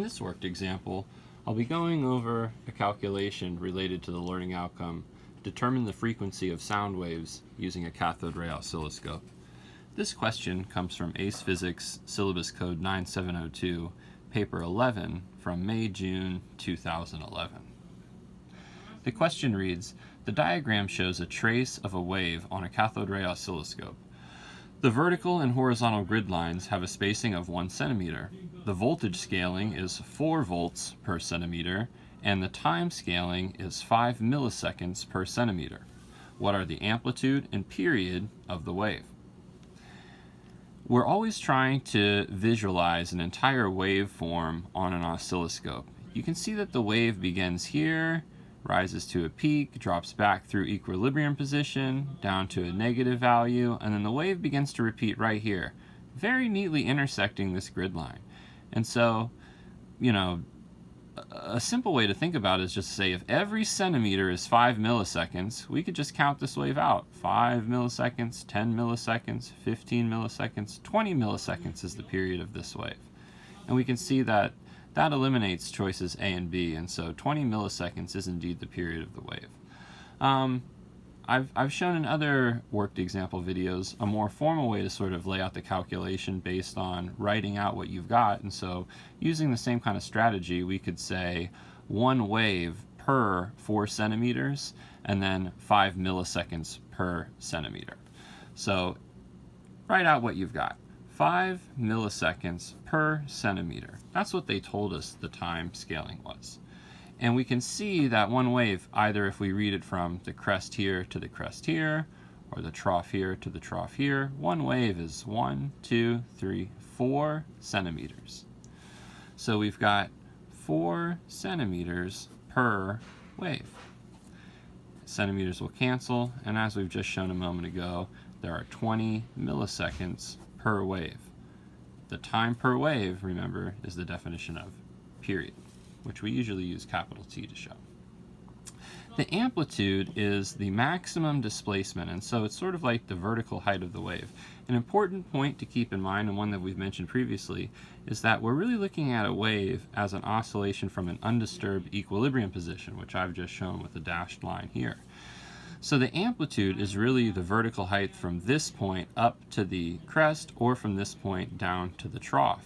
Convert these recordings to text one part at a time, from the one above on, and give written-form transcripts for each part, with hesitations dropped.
this worked example, I'll be going over a calculation related to the learning outcome, determine the frequency of sound waves using a cathode ray oscilloscope. This question comes from ACE Physics Syllabus Code 9702, Paper 11 from May-June 2011. The question reads, the diagram shows a trace of a wave on a cathode ray oscilloscope. The vertical and horizontal grid lines have a spacing of 1 centimeter. The voltage scaling is 4 volts per centimeter, and the time scaling is 5 milliseconds per centimeter. What are the amplitude and period of the wave? We're always trying to visualize an entire waveform on an oscilloscope. You can see that the wave begins here, rises to a peak, drops back through equilibrium position, down to a negative value, and then the wave begins to repeat right here, very neatly intersecting this grid line. And so, a simple way to think about it is just to say if every centimeter is 5 milliseconds, we could just count this wave out. 5 milliseconds, 10 milliseconds, 15 milliseconds, 20 milliseconds is the period of this wave. And we can see that that eliminates choices A and B, and so 20 milliseconds is indeed the period of the wave. I've shown in other worked example videos a more formal way to sort of lay out the calculation based on writing out what you've got, and so using the same kind of strategy, we could say 1 wave per 4 centimeters and then 5 milliseconds per centimeter. So write out what you've got. 5 milliseconds per centimeter. That's what they told us the time scaling was. And we can see that 1 wave, either if we read it from the crest here to the crest here, or the trough here to the trough here, 1 wave is 1, 2, 3, 4 centimeters. So we've got 4 centimeters per wave. Centimeters will cancel, and as we've just shown a moment ago, there are 20 milliseconds per wave. The time per wave, remember, is the definition of period, which we usually use capital T to show. The amplitude is the maximum displacement, and so it's sort of like the vertical height of the wave. An important point to keep in mind, and one that we've mentioned previously, is that we're really looking at a wave as an oscillation from an undisturbed equilibrium position, which I've just shown with the dashed line here. So the amplitude is really the vertical height from this point up to the crest, or from this point down to the trough.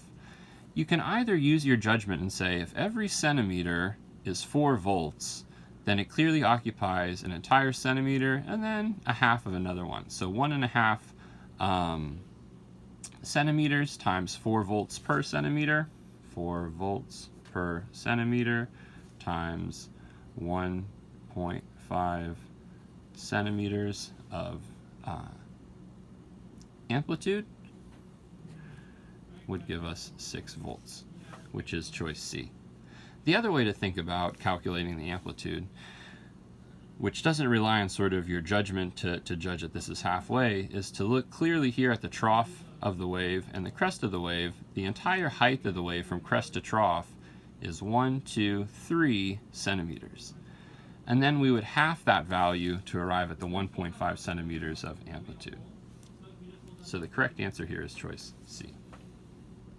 You can either use your judgment and say if every centimeter is 4 volts, then it clearly occupies an entire centimeter and then a half of another one. So 1.5 centimeters times 4 volts per centimeter, 4 volts per centimeter times 1.5 centimeters of amplitude would give us 6 volts, which is choice C. The other way to think about calculating the amplitude, which doesn't rely on sort of your judgment to judge that this is halfway, is to look clearly here at the trough of the wave and the crest of the wave. The entire height of the wave from crest to trough is 1, 2, 3 centimeters. And then we would half that value to arrive at the 1.5 centimeters of amplitude. So the correct answer here is choice C.